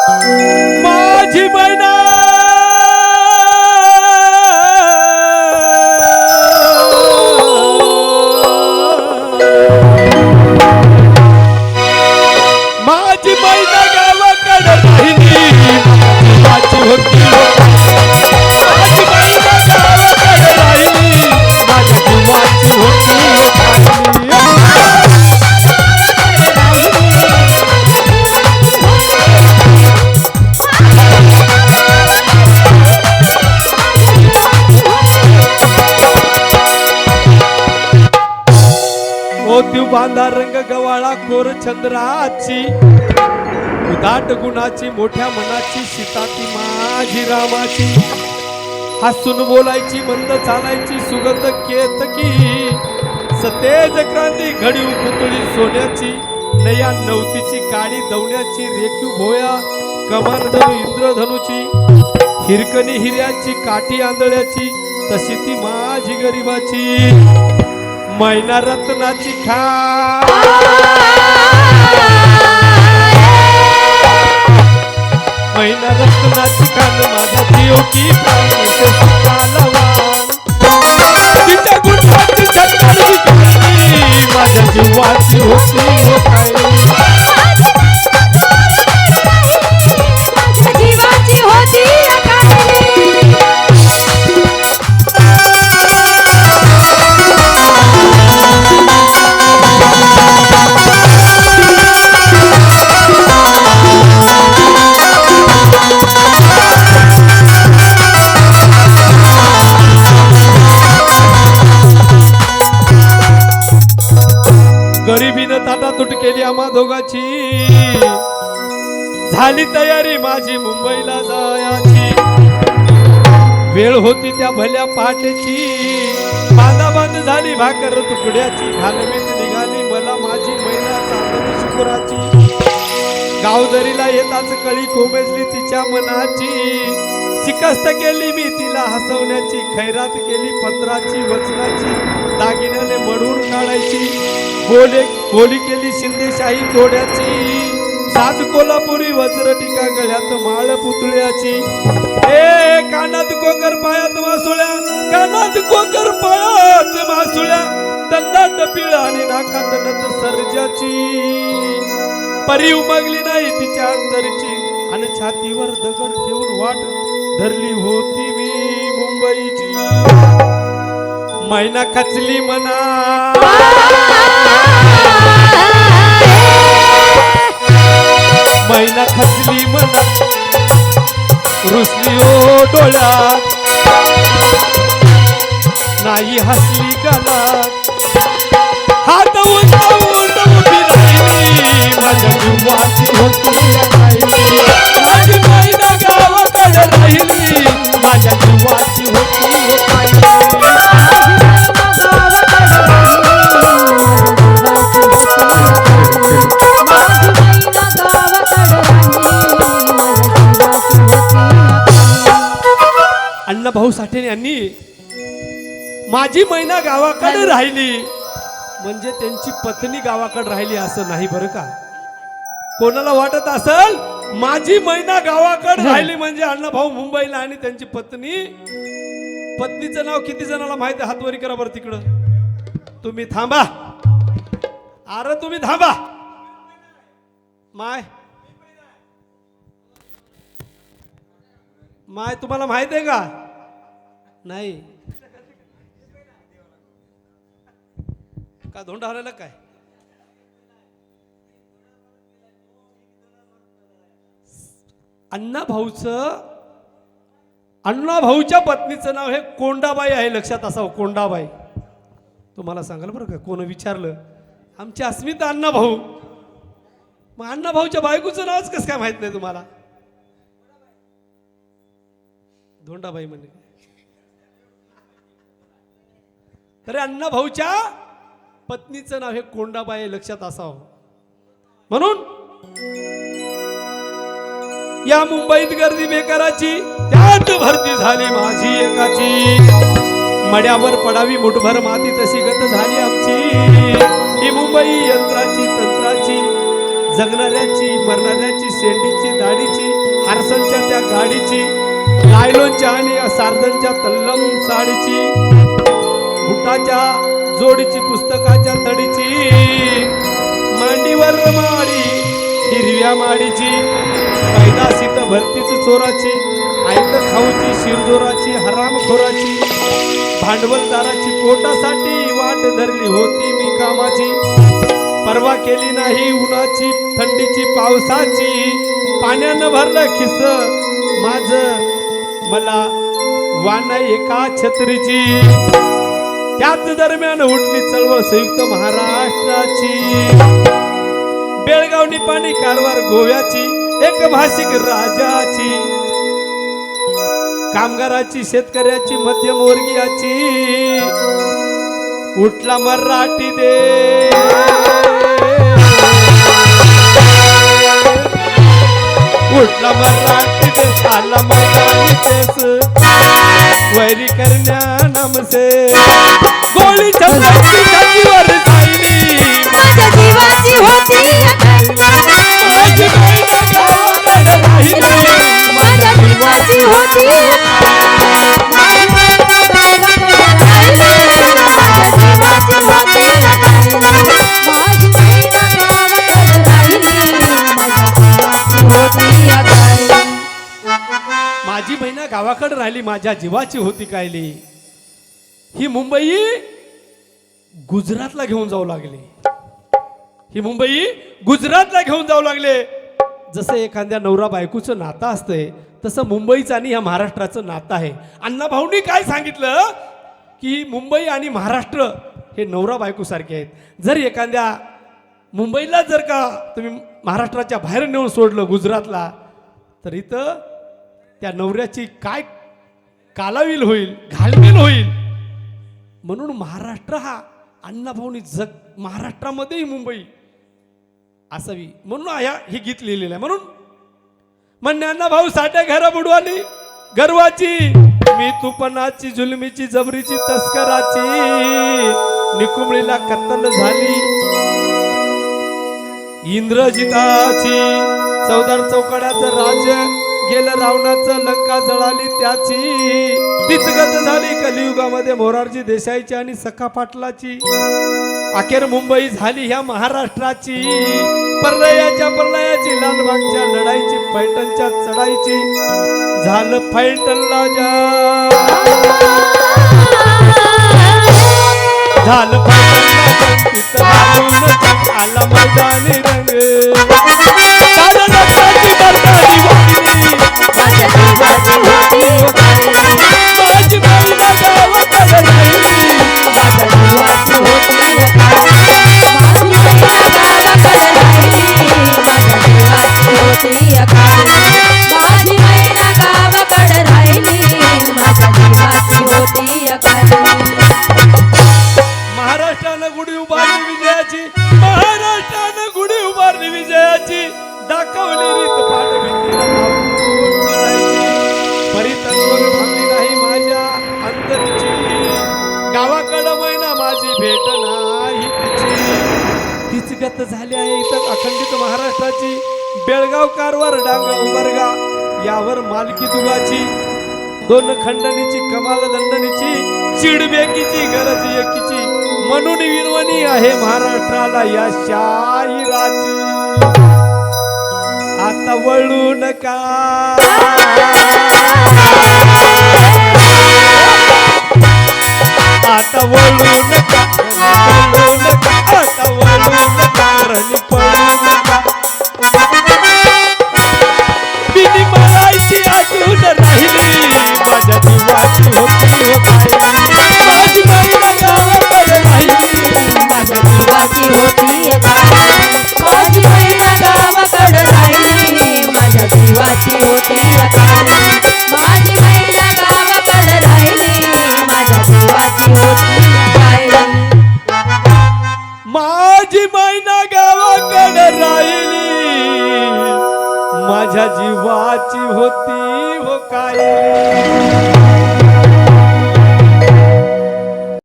माझी मैना माझी मैना गावाकडे राहिली माझी होती माझी मैना गावाकडे राहिली माझ्या जीवाची होती बांधा रंग गवाळा कोर चंद्राची उदाट गुणाची मोठ्या मनाची सीता ती माझी रामाची हसून बोलायची मंद चालायची सुगंध केतकी सतेज क्रांती घडीव पुतळी सोन्याची नया नवतीची काळी दवण्याची रेखीव भोया कमान धनु इंद्रधनुची हिरकणी हिऱ्याची काठी आंधळ्याची तशी ती माझी गरिबाची मैना रत्नाची खान मैना रत्नाची खान माझा जीव की प्राणाचे सुखालवान तिच्या गुणाची छटाई माझ्या जीवाची होती हो काय माझ्या जीवाची होती गरिबीनं ताटातूट केली आम्हा दोघाची झाली तयारी माझी मुंबईला जायची वेळ होती त्या भल्या पहाटेची बांधाबांध झाली भाकर तुकड्याची घालवीत निघाली मला माझी मैना चांदणी शुक्राची गावदरीला येताच कळी कोमेजली तिच्या मनाची शिकस्त केली मी तिला हसवण्याची खैरात केली पत्राची वचनाची दागिन्याने मडून काढायची बोली केली शिंदेशाही तोड्याची साज कोल्हापुरी वज्र टीका गळ्यात माळ पुतळ्याची ए कानात कोकर पायात मासुळ्या कानात कोकर पायात मासुळ्या दंडात पिळा आणि नाकात नत सर्जाची परी उमगली नाही तिच्या अंतरची आणि छातीवर दगड ठेवून वाट धरली होती मी मुंबईची मैना खचली मना मैना खचली मना रुसली ओ डोळ्यात नाही हसली गालात हात उंचावून उभी राहिली माझ्या जीवाची होती माझी मैना गावाकडे राहिली माझ्या जीवाची होती अण्णा भाऊ साठे यांनी माझी मैना गावाकडे राहिली म्हणजे त्यांची पत्नी गावाकडे राहिली असं नाही बरं का कोणाला वाटत असेल माझी मैना गावाकडे राहिली म्हणजे अण्णा भाऊ मुंबईला आणि त्यांची पत्नीचं नाव किती जणांना माहिती आहे हातवरी करा बरं तिकडं तुम्ही थांबा अरे तुम्ही थांबा माय तुम्हाला माहित आहे का नाही का धोंडा हरवला काय अण्णा भाऊच्या पत्नीचं नाव हे कोंडाबाई आहे लक्षात असावं कोंडाबाई तुम्हाला सांगाल बरं का कोण विचारलं आमची अस्मिता अण्णा भाऊ मग अण्णा भाऊच्या बायकोचं नावच कसं काय माहित नाही तुम्हाला धोंडाबाई म्हणजे तरी अण्णा भाऊच्या पत्नीचं नाव हे कोंडाबाई लक्षात असावं म्हणून या मुंबईत गर्दी बेकाराची त्यात भरती झाली माझी एकाची मड्यावर पडावी मुठभर माती तशी गत झाली आमची ही मुंबई यंत्राची तंत्राची जगणाऱ्याची मरणाऱ्याची शेंडीची दाढीची आरसनच्या त्या गाडीची, लायलोनच्या आणि सार्जनच्या तल्लम साडीची, बुटाच्या जोडीची, पुस्तकाच्या तडीची, मांडीवर माडी हिरव्या माडीची, पैदाशीत भरतीच चोराची, आयत खाऊची शिरजोराची, हरामखोराची, भांडवलदाराची, पोटासाठी वाट धरली होती मी कामाची, परवा केली नाही उन्हाची थंडीची पावसाची, पाण्यानं भरलं खिस माझ मला वान एका छत्रीची, त्याच दरम्यान उठली चळवळ संयुक्त महाराष्ट्राची, बेळगाव निपाणी कारवार गोव्याची, एक भाषिक राजाची, कामगाराची शेतकऱ्याची मध्यमवर्गीयाची, उठला मराठी दे उठला मराठी देश आला मैदानी देश वैरी करण्या नामसे गोळी छातीची छातीवर जाईली माझ्या जीवाची होती माझी बहीण गावाकडे राहिली माझ्या जीवाची होती माझी बहीण गावाकडे राहिली माझ्या जीवाची होती कायली. ही मुंबई गुजरातला घेऊन जाऊ लागली. ही मुंबई गुजरातला घेऊन जाऊ लागले. जसं एखाद्या नवरा बायकोचं नातं असतंय तसं मुंबईचं आणि या महाराष्ट्राचं नातं आहे. अण्णाभाऊंनी काय सांगितलं की मुंबई आणि महाराष्ट्र हे नवरा बायको सारखे आहेत. जर एखाद्या मुंबईला जर का तुम्ही महाराष्ट्राच्या बाहेर नेऊन सोडलं गुजरातला तर इथं त्या नवऱ्याची काय कालावील होईल, घालमेल होईल. म्हणून महाराष्ट्र हा अण्णाभाऊंनी जग महाराष्ट्रामध्येही मुंबई असावी म्हणून हे गीत लिहिलेलं आहे. म्हणून म्हणणे अण्णाभाऊ साठ्या घरा बुडवाली गर्वाची मी तुपणाची जुलमीची जबरीची तस्कराची निकुंबळीला कत्तल झाली इंद्रजिताची चौदार चौकड्याचं राज्य गेलं रावणाचं लंका जळाली त्याची तीच गत झाली कलियुगामध्ये मोरारजी देसाईची आणि सखा पाटलाची. अखेर मुंबई झाली ह्या महाराष्ट्राची प्रलयाच्या लालबागच्या लढाईची पैठणच्या चढाईची झालं पैठणला झालं पैठणला आला मैदानी रंग महाराष्ट्रानं गुढी उभारली विजयाची महाराष्ट्रानं गुढी उभारली विजयाची दाखवली रीत पाठ परितत्व थांबली नाही माझ्या अंतरची गावाकडं मैना माझी भेट नाही तीच गत झाली आहे इथं अखंडित महाराष्ट्राची बेळगाव कारवार डांग उबरगा यावर मालकी दुगाची दोन खंडणीची कमाल दंडनीची चिडबेकीची गरज एकीची म्हणून विनवणी आहे महाराष्ट्राला या शाहिराची. आता वळू नका आता वळू नका आता वळू नका रणी पळू नका बिनी मरायची आठवण राहिली माझ्या जीवाची होती माझी बहीण गावाकडे राहिली माझ्या जीवाची होती माझी बहीण गावाकडे राहिली माझ्या जीवाची होती माझी बहीण गावाकडे राहिली माझ्या जीवाची होती माझी मैना गावाकडे राहिली माझ्या जीवाची होती हो काय